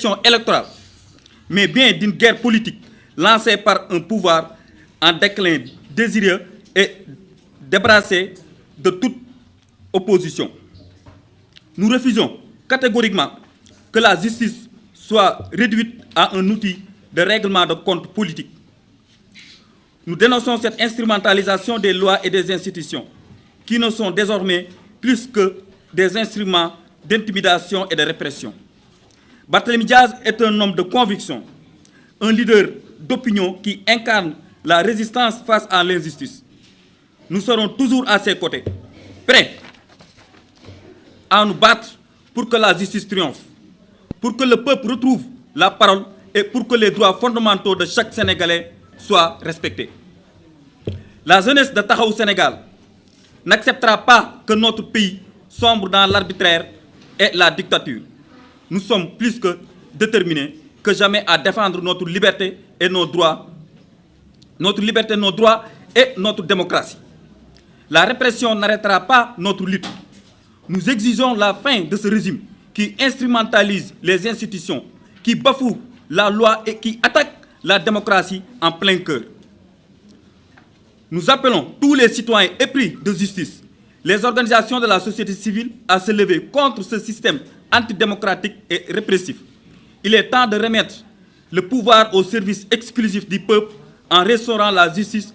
élection électorale, mais bien d'une guerre politique lancée par un pouvoir en déclin désireux et débarrassé de toute opposition. Nous refusons catégoriquement que la justice soit réduite à un outil de règlement de compte politique. Nous dénonçons cette instrumentalisation des lois et des institutions qui ne sont désormais plus que des instruments d'intimidation et de répression. Barthélémy Diaz est un homme de conviction, un leader d'opinion qui incarne la résistance face à l'injustice. Nous serons toujours à ses côtés, prêts à nous battre pour que la justice triomphe, pour que le peuple retrouve la parole et pour que les droits fondamentaux de chaque Sénégalais soient respectés. La jeunesse de Taxawu Sénégal n'acceptera pas que notre pays sombre dans l'arbitraire et la dictature. Nous sommes plus que déterminés que jamais à défendre notre liberté et nos droits, et notre démocratie. La répression n'arrêtera pas notre lutte. Nous exigeons la fin de ce régime qui instrumentalise les institutions, qui bafoue la loi et qui attaque la démocratie en plein cœur. Nous appelons tous les citoyens épris de justice, les organisations de la société civile à se lever contre ce système antidémocratique et répressif. Il est temps de remettre le pouvoir au service exclusif du peuple en restaurant la justice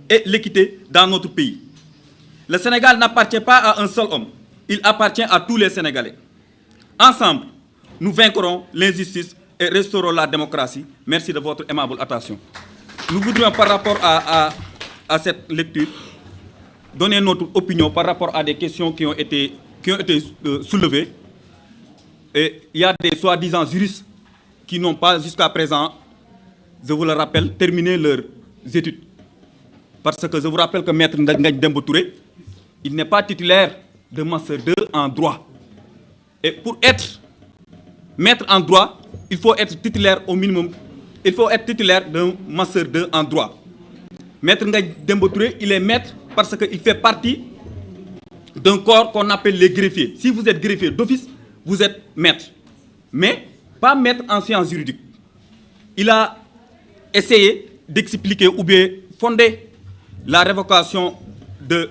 et l'équité dans notre pays. Le Sénégal n'appartient pas à un seul homme, il appartient à tous les Sénégalais. Ensemble, nous vaincrons l'injustice et restaurons la démocratie. Merci de votre aimable attention. Nous voudrions par rapport à cette lecture donner notre opinion par rapport à des questions qui ont été soulevées. Et il y a des soi-disant juristes qui n'ont pas jusqu'à présent, je vous le rappelle, terminé leurs études. Parce que je vous rappelle que Maître Ngagne Demba Touré, il n'est pas titulaire de Master 2 en droit. Et pour être maître en droit, il faut être titulaire au minimum, il faut être titulaire d'un Master 2 en droit. Maître Ngagne Demba Touré, il est maître parce qu'il fait partie d'un corps qu'on appelle les greffiers. Si vous êtes greffier d'office, vous êtes maître. Mais pas maître en sciences juridiques. Il a essayé d'expliquer ou bien fonder la révocation de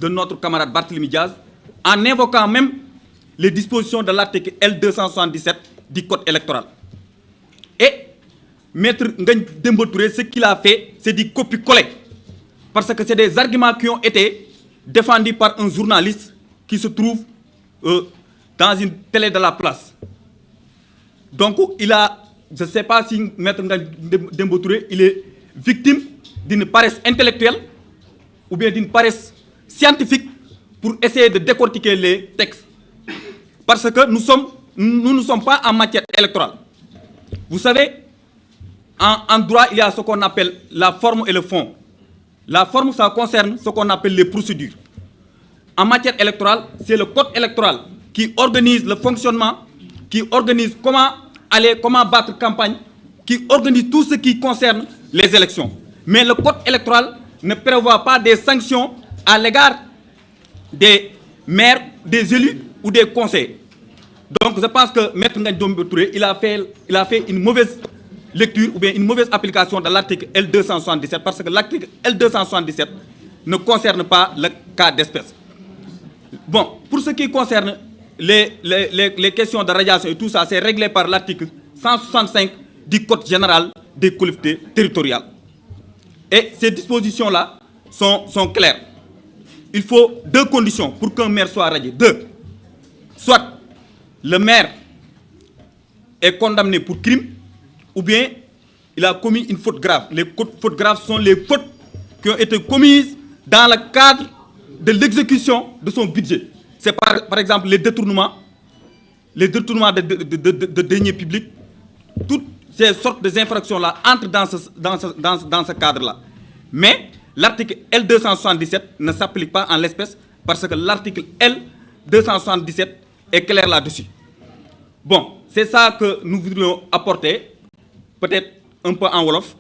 notre camarade Barthélémy Diaz en invoquant même les dispositions de l'article L277 du Code électoral. Et Maître Ngagne Demba Touré, ce qu'il a fait, c'est du copier-coller. Parce que c'est des arguments qui ont été défendus par un journaliste qui se trouve dans une télé de la place. Donc, je ne sais pas si Maître Ngagne Demba Touré, il est victime d'une paresse intellectuelle ou bien d'une paresse scientifique pour essayer de décortiquer les textes. Parce que nous ne sommes pas en matière électorale. Vous savez, en droit, il y a ce qu'on appelle la forme et le fond. La forme, ça concerne ce qu'on appelle les procédures. En matière électorale, c'est le code électoral qui organise le fonctionnement, qui organise comment battre campagne, qui organise tout ce qui concerne les élections. Mais le code électoral ne prévoit pas des sanctions à l'égard des maires, des élus ou des conseils. Donc je pense que Maître Ngagne Demba Touré, il a fait une mauvaise lecture ou bien une mauvaise application de l'article L277 parce que l'article L277 ne concerne pas le cas d'espèce. Bon, pour ce qui concerne les questions de radiation et tout ça, c'est réglé par l'article 165 du Code général des collectivités territoriales. Et ces dispositions-là sont claires. Il faut deux conditions pour qu'un maire soit radié. Deux. Soit le maire est condamné pour crime, ou bien il a commis une faute grave. Les fautes graves sont les fautes qui ont été commises dans le cadre de l'exécution de son budget. C'est par exemple les détournements de deniers publics. Toutes ces sortes d'infractions-là entrent dans ce cadre-là. Mais l'article L277 ne s'applique pas en l'espèce parce que l'article L277 est clair là-dessus. Bon, c'est ça que nous voudrions apporter, peut-être un peu en wolof.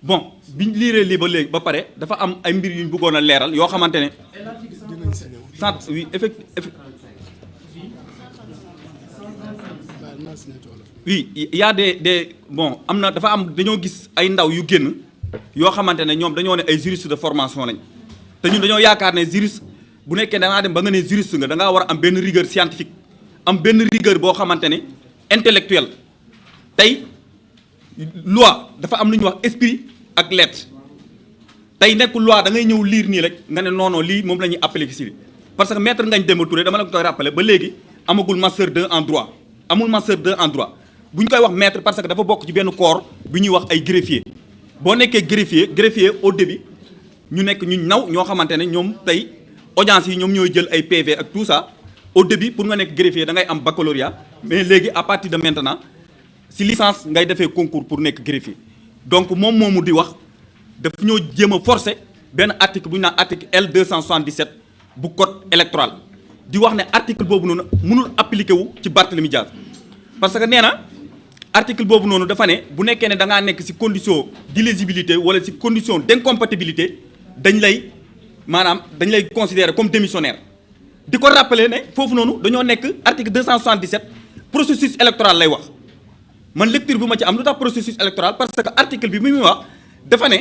Bon, bi ñu liiree lii ba pare dafa am ay mbir yu ñu bëggoon a leeral yoo xamante ne. Oui, effectivement. oui il y a des bon am na dafa am dañoo gis ay ndaw yu génn yoo xamante ne ñoom dañoo ne ay juriste de formation lañ te ñun dañoo yaakaar ne juriste bu nekkee da ngaa dem ba nga ne juriste nga da ngaa war a am benn rigueur scientifique am benn rigueur boo xamante ne intellectuel tey loi dafa am lu ñuy wax esprit ak lettre tey nekkul loi da ngay ñëw lire nii rek nga ne non non lii moom la ñuy appliquer si parce que maître Ngagne Demba Touré dama la ko koy rappeler ba léegi amagul master 2 en droit amul master 2 en droit bu ñu koy wax maître parce que dafa bokk ci benn corps bi ñuy wax ay greffier boo nekkee greffier au début ñu nekk ñu naw ñoo xamante ne ñoom tey audience yi ñoom ñooy jël ay PV ak tout ça au début pour nga nekk greffier da ngay am baccalauréat mais léegi à partir de maintenant si licence ngay defee concours pour nekk greffier donc moom moomu di wax daf ñoo jéem a forcer benn article bu ñu naan article L277 bu code électoral di wax ne article boobu noonu mënul appliquer wu ci Barthélémy Dias parce que nee na article boobu noonu dafa ne bu nekkee ne da ngaa nekk ci condition d'éligibilité wala ci condition d'incompatibilité dañ lay considérer comme démissionnaire di ko rappeler ne foofu noonu dañoo nekk article 277 processus électoral lay wax man lecture bu ma ci am lu tax processus électoral parce que article bi muy wax dafa ne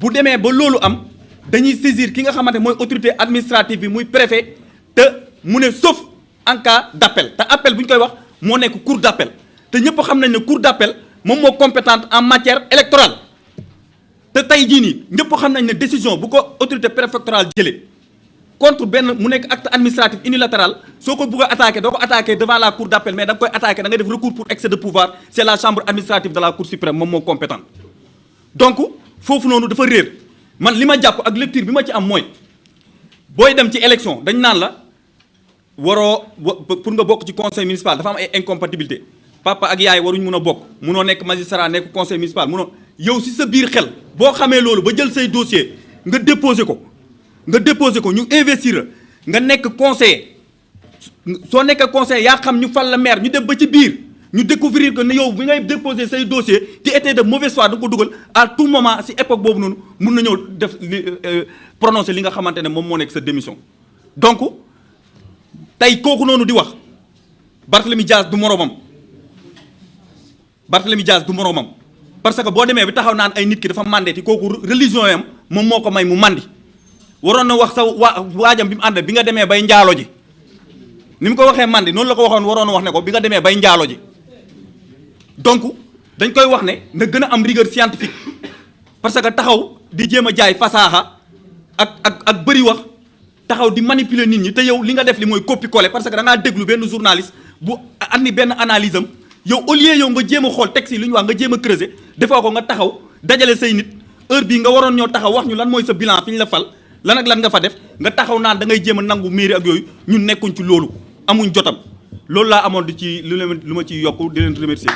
bu demee ba loolu am dañuy saisir ki nga xamante mooy autorité administrative bi muy préfet te mu ne sauf en cas d'appel te appel bu ñu koy wax moo nekk cour d'appel te ñëpp xam nañ ne cour d'appel moom moo compétente en matière électorale te tey jii nii ñëpp xam nañ ne décision bu ko autorité préfectorale jëlee contre benn mu nekk acte administratif unilatéral soo ko bëgg a attaquer doo ko attaquer devant la cour d'appel mais da nga koy attaquer da ngay def recours pour excès de pouvoir c'est la chambre administrative de la cour suprême moom moo compétente donc foofu noonu dafa réer man li ma jàpp ak lecture bi ma ci am mooy booy dem ci élection dañ naan la waroo pour nga bokk ci conseil municipal dafa am ay incompatibilité papa ak yaay waruñ mun a bokk munoo nekk magistrat nekk conseil municipal munoo yow si sa biir xel boo xamee loolu ba jël say dossier nga déposé ko ñu investir nga nekk conseiller soo nekkee conseiller yaa xam ñu fal la maire ñu dem ba ci biir ñu découvrir que ne yow bi ngay déposer say dossier ci été de mauvaise foi da nga ko dugal à tout moment si époque boobu noonu mun na ñëw def prononcer li nga xamante ne moom moo nekk sa démission donc tey kooku noonu di wax Barthélémy Dias du moroomam parce que boo demee bi taxaw naan ay nit ki dafa mandé ti kooku religion yam moom moo ko may mu mandi waroon na wax sa waajam bi mu ànd bi nga demee bay njaalo ji ni mu ko waxee mandi noonu la ko waxoon waroon na wax ne ko bi nga demee bay njaalo ji donc dañ koy wax ne na gën a am rigueur scientifique parce que taxaw di jéem a jaay fasaaxa ak bëri wax taxaw di manipuler nit ñi te yow li nga def li mooy copier-coller parce que da ngaa déglu benn journaliste bu andi benn analyse am yow au lieu yow nga jéem a xool texte yi lu ñu wax nga jéem a creuser defoo ko nga taxaw dajale say nit heure bii nga waroon ñoo taxaw wax ñu lan mooy sa bilan fi ñu la fal lan ak lan nga fa def nga taxaw naan da ngay jéem a nangu mairie ak yooyu ñun nekkuñ ci loolu amuñ jotam loolu laa amoon di ci lu ma ciy yokk di leen remercier